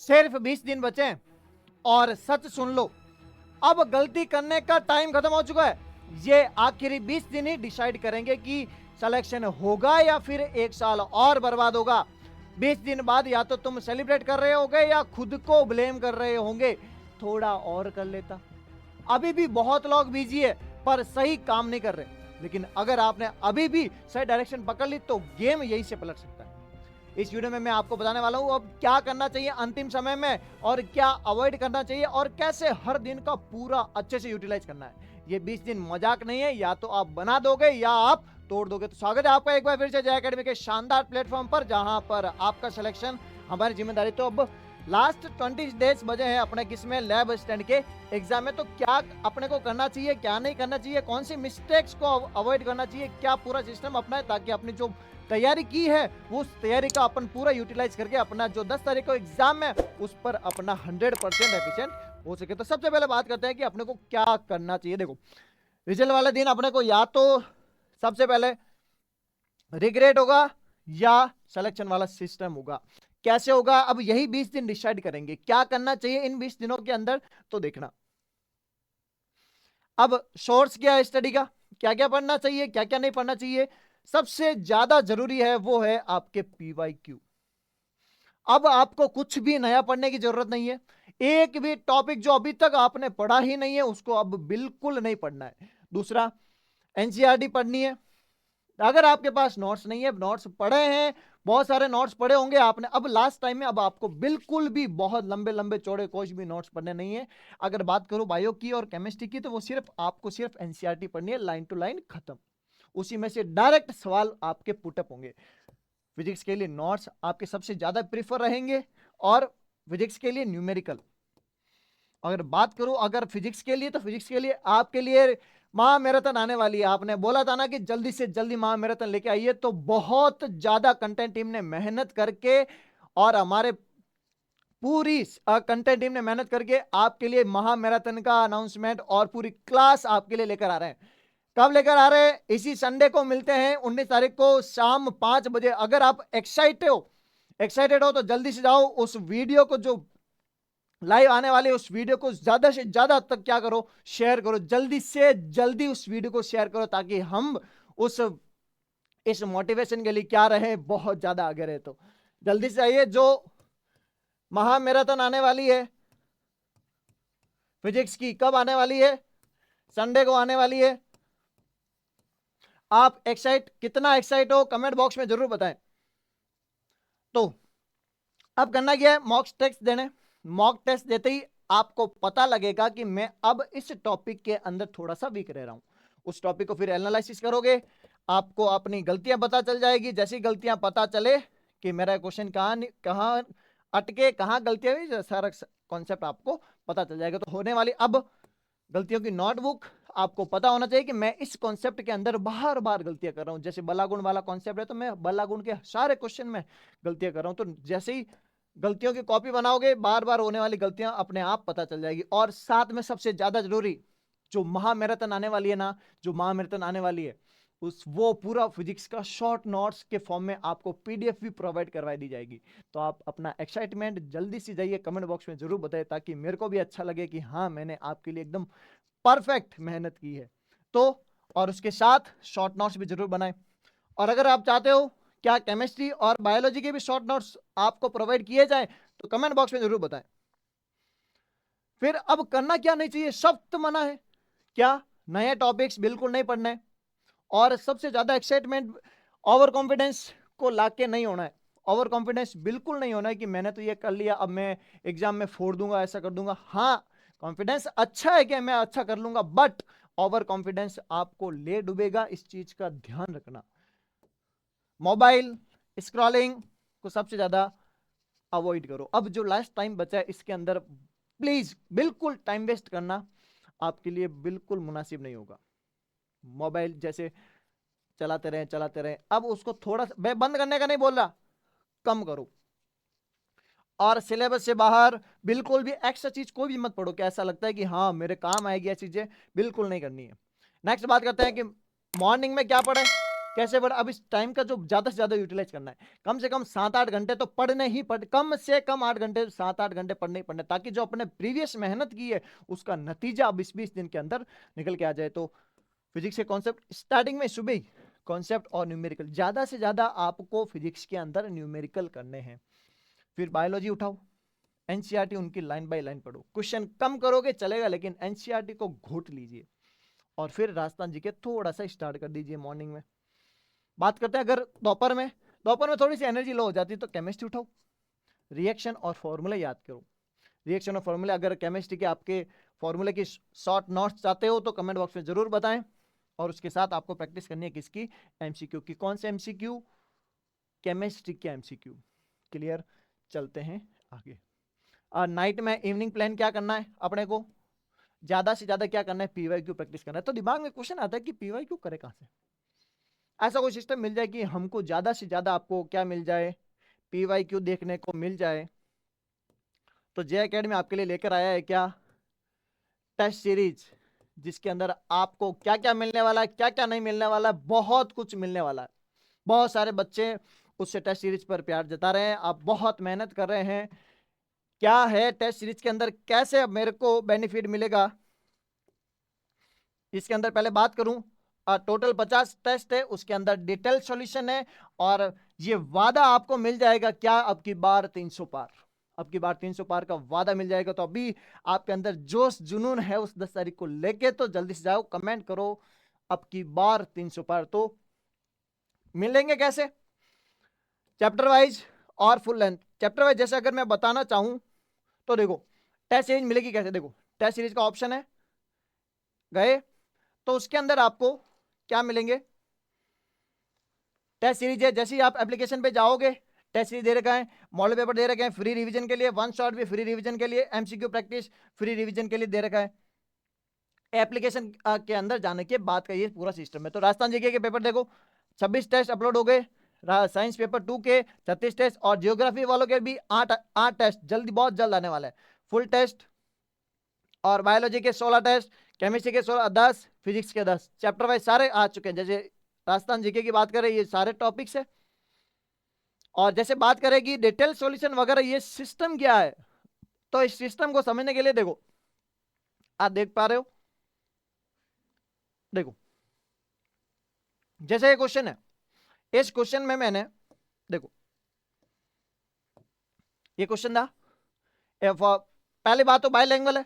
सिर्फ 20 दिन बचे हैं और सच सुन लो, अब गलती करने का टाइम खत्म हो चुका है। ये आखिरी 20 दिन ही डिसाइड करेंगे कि सिलेक्शन होगा या फिर एक साल और बर्बाद होगा। 20 दिन बाद या तो तुम सेलिब्रेट कर रहे होगे या खुद को ब्लेम कर रहे होंगे, थोड़ा और कर लेता। अभी भी बहुत लोग बिजी है पर सही काम नहीं कर रहे, लेकिन अगर आपने अभी भी सही डायरेक्शन पकड़ ली तो गेम यहीं से पलट सकता है। इस वीडियो में मैं आपको बताने वाला हूं अब क्या करना चाहिए अंतिम समय में और क्या अवॉइड करना चाहिए और कैसे हर दिन का पूरा अच्छे से यूटिलाइज करना है। ये 20 दिन मजाक नहीं है, या तो आप बना दोगे या आप तोड़ दोगे। तो स्वागत है आपका एक बार फिर से जय एकेडमी के शानदार प्लेटफॉर्म पर, जहां पर आपका सिलेक्शन हमारी जिम्मेदारी। तो अब लास्ट 20 डेज बजे हैं अपने किसमें लैब स्टैंड के एग्जाम में, तो क्या अपने को करना चाहिए, क्या नहीं करना चाहिए, कौन सी मिस्टेक्स को अवॉइड करना चाहिए, क्या पूरा सिस्टम अपनाए ताकि अपनी जो तैयारी की है वो उस तैयारी का अपन पूरा यूटिलाइज करके अपना जो 10 तारीख को एग्जाम है उस पर अपना 100% एफिशिएंट हो सके। तो सबसे पहले बात करते हैं कि अपने को क्या करना चाहिए। देखो, रिजल्ट वाले दिन अपने को या तो सबसे पहले रिग्रेट होगा या सिलेक्शन वाला सिस्टम होगा। कैसे होगा, अब यही 20 दिन डिसाइड करेंगे क्या करना चाहिए इन 20 दिनों के अंदर। तो देखना, अब सोर्स क्या है स्टडी का, क्या क्या पढ़ना चाहिए, क्या क्या नहीं पढ़ना चाहिए। सबसे ज्यादा जरूरी है वो है आपके पीवाईक्यू। अब आपको कुछ भी नया पढ़ने की जरूरत नहीं है। एक भी टॉपिक जो अभी तक आपने पढ़ा ही नहीं है उसको अब बिल्कुल नहीं पढ़ना है। दूसरा, एनसीईआरटी पढ़नी है। अगर आपके पास नोट्स नहीं है, नोट्स पढ़े हैं, बहुत सारे नोट्स पढ़े होंगे आपने अब लास्ट टाइम में, अब आपको बिल्कुल भी बहुत लंबे लंबे चौड़े कुछ भी नोट्स पढ़ने नहीं है। अगर बात करूं बायो की और केमिस्ट्री की तो वो सिर्फ आपको सिर्फ एनसीईआरटी पढ़नी है, लाइन टू लाइन खत्म। उसी में से डायरेक्ट सवाल आपके पुटअप होंगे। फिजिक्स के लिए नोट्स आपके सबसे ज्यादा प्रीफर रहेंगे और फिजिक्स के लिए न्यूमेरिकल। अगर बात करूं अगर फिजिक्स के लिए तो फिजिक्स के लिए आपके लिए महामैराथन आने वाली है। आपने बोला था ना कि जल्दी से जल्दी महामैराथन लेके आइए, तो बहुत ज्यादा कंटेंट टीम ने मेहनत करके और हमारे पूरी कंटेंट टीम ने मेहनत करके आपके लिए महामैराथन का अनाउंसमेंट और पूरी क्लास आपके लिए लेकर आ रहे हैं। कब लेकर आ रहे हैं? इसी संडे को मिलते हैं 19 तारीख को शाम 5 बजे। अगर आप एक्साइटेड हो तो जल्दी से जाओ, उस वीडियो को जो लाइव आने वाले उस वीडियो को ज्यादा से ज्यादा तक क्या करो, शेयर करो, जल्दी से जल्दी उस वीडियो को शेयर करो ताकि हम उस इस मोटिवेशन के लिए क्या रहे, बहुत ज्यादा आगे रहे। तो जल्दी से आइए। जो महामैराथन आने वाली है फिजिक्स की, कब आने वाली है? संडे को आने वाली है। आप कितना एक्साइट हो कमेंट बॉक्स में जरूर बताएं। तो अब करना क्या है, मॉक टेस्ट देने। मॉक टेस्ट देते ही आपको पता लगेगा कि मैं अब इस टॉपिक के अंदर थोड़ा सा वीक रह रहा हूं। उस टॉपिक को फिर एनालिसिस करोगे, आपको अपनी गलतियां पता चल जाएगी। जैसी गलतियां पता चले कि मेरा क्वेश्चन कहां अटके, कहां गलतियां हुई, सारा कॉन्सेप्ट आपको पता चल जाएगा। तो होने वाली अब गलतियों की नोटबुक, आपको पता होना चाहिए कि मैं इस कॉन्सेप्ट के अंदर बार बार गलतियां कर रहा हूं। जैसे बलागुण वाला कॉन्सेप्ट है तो मैं बलागुण के सारे क्वेश्चन में गलतियां कर रहा हूं। तो जैसे ही गलतियों की कॉपी बनाओगे, बार बार होने वाली गलतियां अपने आप पता चल जाएगी। और साथ में सबसे ज्यादा जरूरी, जो महामैराथन आने वाली है ना, जो महामैराथन आने वाली है उस वो पूरा फिजिक्स का शॉर्ट नोट्स के फॉर्म में आपको पीडीएफ भी प्रोवाइड करवाई दी जाएगी। तो आप अपना एक्साइटमेंट जल्दी से जाइए कमेंट बॉक्स में जरूर बताएं ताकि मेरे को भी अच्छा लगे कि हाँ मैंने आपके लिए एकदम परफेक्ट मेहनत की है। तो और उसके साथ शॉर्ट नोट्स भी जरूर बनाएं। और अगर आप चाहते हो क्या केमिस्ट्री और बायोलॉजी के भी शॉर्ट नोट्स आपको प्रोवाइड किए जाए तो कमेंट बॉक्स में जरूर बताएं। फिर अब करना क्या नहीं चाहिए, सख्त मना है। क्या? नए टॉपिक्स बिल्कुल नहीं पढ़ना है और सबसे ज्यादा एक्साइटमेंट ओवर कॉन्फिडेंस को लाके नहीं होना है। ओवर कॉन्फिडेंस बिल्कुल नहीं होना है कि मैंने तो ये कर लिया अब मैं एग्जाम में फोड़ दूंगा, ऐसा कर दूंगा। हाँ, कॉन्फिडेंस अच्छा है कि मैं अच्छा कर लूंगा, बट ओवर कॉन्फिडेंस आपको ले डूबेगा, इस चीज का ध्यान रखना। मोबाइल स्क्रॉलिंग को सबसे ज्यादा अवॉइड करो। अब जो लास्ट टाइम बचा है इसके अंदर प्लीज बिल्कुल टाइम वेस्ट करना आपके लिए बिल्कुल मुनासिब नहीं होगा। मोबाइल जैसे चलाते रहें, अब उसको थोड़ा सा, मैं बंद करने का नहीं बोल रहा, कम करो। और सिलेबस से बाहर बिल्कुल भी एक्स्ट्रा चीज कोई भी मत पढ़ो कि ऐसा लगता है कि हाँ मेरे काम आएगी, ये चीजें बिल्कुल नहीं करनी है। नेक्स्ट बात करते हैं कि मॉर्निंग में क्या पढ़े। कैसे पढ़, अब इस टाइम का जो ज्यादा से ज्यादा यूटिलाइज करना है, कम से कम 7-8 घंटे तो पढ़ने ही पढ़, कम से कम 8 घंटे 7-8 घंटे पढ़ने ही पढ़ने, ताकि जो अपने प्रीवियस मेहनत की है उसका नतीजा अब 20-20 दिन के अंदर निकल के आ जाए। तो फिजिक्स के कॉन्सेप्ट स्टार्टिंग में सुबह ही कॉन्सेप्ट और न्यूमेरिकल, ज्यादा से ज्यादा आपको फिजिक्स के अंदर न्यूमेरिकल करने हैं। फिर बायोलॉजी उठाओ, एनसीईआरटी उनकी लाइन बाय लाइन पढ़ो, क्वेश्चन कम करोगे चलेगा लेकिन एनसीईआरटी को घोट लीजिए। और फिर राजस्थान जी के थोड़ा सा स्टार्ट कर दीजिए मॉर्निंग में। बात करते हैं अगर दोपहर में थोड़ी सी एनर्जी लो हो जाती है तो केमिस्ट्री उठाओ, रिएक्शन और फॉर्मूला याद करो। रिएक्शन और फॉर्मूला, अगर केमिस्ट्री के आपके फॉर्मूले की शॉर्ट नोट्स चाहते हो तो कमेंट बॉक्स में जरूर बताएं। और उसके साथ आपको प्रैक्टिस करनी है किसकी, एमसीक्यू की। कौन से एमसीक्यू, केमिस्ट्री के एमसीक्यू। क्लियर, चलते हैं आगे। नाइट में इवनिंग प्लान क्या करना है अपने को, ज्यादा से ज्यादा क्या करना है, पीवाईक्यू प्रैक्टिस करना है। तो दिमाग में क्वेश्चन आता है कि पीवाईक्यू करे कहां से, ऐसा कोई सिस्टम मिल जाए कि हमको ज्यादा से ज्यादा आपको क्या मिल जाए, पीवाईक्यू देखने को मिल जाए। तो जे अकेडमी आपके लिए लेकर आया है क्या, टेस्ट सीरीज, जिसके अंदर आपको क्या क्या मिलने वाला है, क्या क्या नहीं मिलने वाला है, बहुत कुछ मिलने वाला है। बहुत सारे बच्चे उससे टेस्ट सीरीज पर प्यार जता रहे हैं, आप बहुत मेहनत कर रहे हैं। क्या है टेस्ट सीरीज के अंदर, कैसे अब मेरे को बेनिफिट मिलेगा, इसके अंदर पहले बात करूं। टोटल 50 टेस्ट है, उसके अंदर डिटेल सॉल्यूशन है, और ये वादा आपको मिल जाएगा क्या, अब की बार 300 पार, अब की बार 300 पार का वादा मिल जाएगा। तो अभी आपके अंदर जोश जुनून है उस 10 तारीख को लेके, तो जल्दी से जाओ कमेंट करो अब की बार 300 पार। तो मिलेंगे कैसे, चैप्टर वाइज और फुल लेंथ। चैप्टर वाइज जैसे अगर मैं बताना चाहूं तो देखो टेस्ट सीरीज मिलेगी कैसे, देखो टेस्ट सीरीज का ऑप्शन है, गए तो उसके अंदर आपको क्या मिलेंगे, टेस्ट सीरीज है। जैसे ही आप एप्लीकेशन पे जाओगे, टेस्ट सीरीज दे रखा है, मॉडल पेपर दे रखे हैं फ्री रिवीजन के लिए, वन शॉट भी फ्री रिवीजन के लिए, एमसीक्यू प्रैक्टिस फ्री रिवीजन के लिए दे रखा है। एप्लीकेशन के अंदर जाने के बाद का ये पूरा सिस्टम है। तो राजस्थान जीके के पेपर देखो 26 टेस्ट अपलोड हो गए, साइंस पेपर 2 के 36 टेस्ट, और जियोग्राफी वालों के भी 8 टेस्ट जल्दी, बहुत जल्द आने वाला है, फुल टेस्ट। और बायोलॉजी के 16 टेस्ट, केमिस्ट्री के 16, 10, फिजिक्स के 10, चैप्टर वाइज सारे आ चुके हैं। जैसे राजस्थान जीके की बात करें, ये सारे टॉपिक्स है। और जैसे बात करेगी डिटेल सॉल्यूशन वगैरह, ये सिस्टम क्या है, तो इस सिस्टम को समझने के लिए देखो, आप देख पा रहे हो, देखो जैसे ये क्वेश्चन है, इस क्वेश्चन में मैंने देखो ये क्वेश्चन था, पहली बात तो बाइलैंग्वेज है,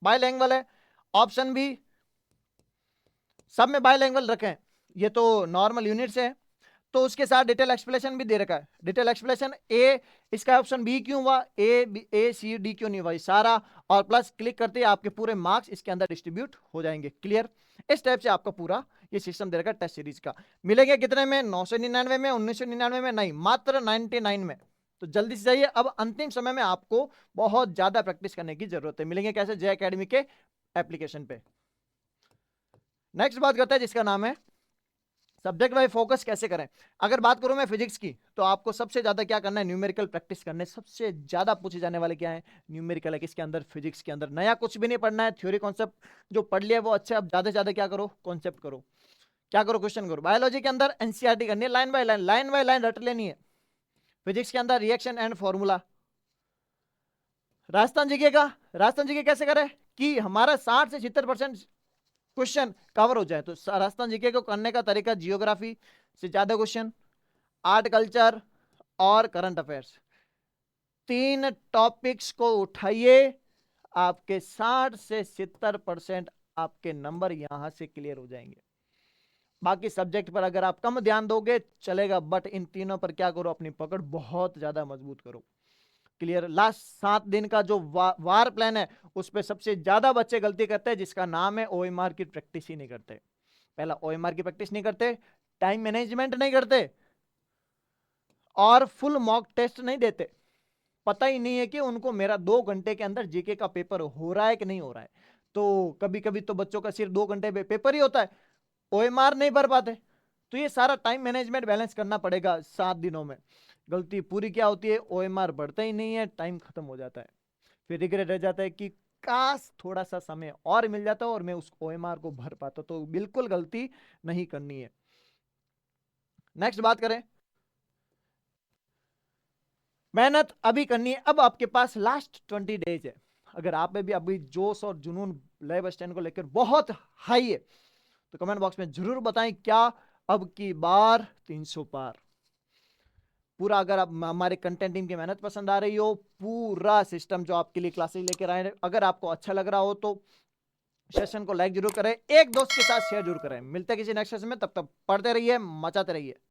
बाइलैंग्वेज है, ऑप्शन भी सब में बाइलैंग्वेज रखे हैं, ये तो नॉर्मल यूनिट से है। तो उसके साथ डिटेल एक्सप्लेनेशन भी दे रखा है, डिटेल एक्सप्लेनेशन ए, इसका ऑप्शन बी क्यों हुआ, ए सी डी क्यों नहीं हुआ, सारा। और प्लस क्लिक करते ही आपके पूरे मार्क्स इसके अंदर डिस्ट्रीब्यूट हो जाएंगे। क्लियर, इस टाइप से आपका पूरा ये सिस्टम दे रखा है टेस्ट सीरीज का। मिलेंगे कितने में, 999 में, 1999 में, नहीं मात्र 99 में। तो जल्दी से जाइए, अब अंतिम समय में आपको बहुत ज्यादा प्रैक्टिस करने की जरूरत है। मिलेंगे कैसे, जे अकेडमी के एप्लीकेशन पे। नेक्स्ट बात करते हैं जिसका नाम है सब्जेक्ट वाइज फोकस कैसे करें। अगर बात करूं मैं फिजिक्स की, तो आपको सबसे ज्यादा क्या करना है, न्यूमेरिकल प्रैक्टिस करने। सबसे ज्यादा पूछे जाने वाले क्या है, न्यूमेरिकल है। किसके अंदर, फिजिक्स के अंदर। नया कुछ भी नहीं पढ़ना है, थ्योरी कॉन्सेप्ट जो पढ़ लिया वो अच्छा, अब ज्यादा से ज्यादा क्या करो, कॉन्सेप्ट करो, क्या करो, क्वेश्चन करो। बायोलॉजी के अंदर एनसीईआरटी करनी है, line by line, line by line रट लेनी है। फिजिक्स के अंदर reaction and formula. Rajasthan GK कैसे करें कि हमारा 60 से 70% क्वेश्चन कवर हो जाए। तो राजस्थान जीके को करने का तरीका, जियोग्राफी से ज्यादा क्वेश्चन, आर्ट कल्चर और करंट अफेयर्स, 3 टॉपिक्स को उठाइए, आपके 60 से 70% आपके नंबर यहां से क्लियर हो जाएंगे। बाकी सब्जेक्ट पर अगर आप कम ध्यान दोगे चलेगा, बट इन तीनों पर क्या करो, अपनी पकड़ बहुत ज्यादा मजबूत करो। क्लियर, लास्ट 7 दिन का जो वार प्लान है उस पर सबसे ज्यादा बच्चे गलती करते हैं, जिसका नाम है ओएमआर की प्रैक्टिस ही नहीं करते। पहला ओएमआर की प्रैक्टिस नहीं करते, टाइम मैनेजमेंट नहीं करते, और फुल मॉक टेस्ट नहीं देते। पता ही नहीं है कि उनको मेरा 2 घंटे के अंदर जीके का पेपर हो रहा है कि नहीं हो रहा है। तो कभी कभी तो बच्चों का सिर्फ 2 घंटे पे पेपर ही होता है, ओएमआर नहीं भर पाते। तो ये सारा टाइम मैनेजमेंट बैलेंस करना पड़ेगा 7 दिनों में। गलती पूरी क्या होती है, ओएमआर बढ़ता ही नहीं है, टाइम खत्म हो जाता है। फिर रिग्रेट रह जाता है कि काश थोड़ा सा समय और मिल जाता और मैं उस ओएमआर को भर पाता। तो बिल्कुल गलती नहीं करनी है। नेक्स्ट बात करें, मेहनत अभी करनी है, अब आपके पास लास्ट 20 डेज है। अगर आप में भी अभी जोश और जुनून लाइव स्टैंड को लेकर बहुत हाई है तो कमेंट बॉक्स में जरूर बताएं क्या अब की बार 300 पार। पूरा अगर आप हमारे कंटेंट टीम की मेहनत पसंद आ रही हो, पूरा सिस्टम जो आपके लिए क्लासेस लेकर आए, अगर आपको अच्छा लग रहा हो तो सेशन को लाइक जरूर करें, एक दोस्त के साथ शेयर जरूर करें। मिलते हैं किसी नेक्स्ट सेशन में, तब तक पढ़ते रहिए, मचाते रहिए।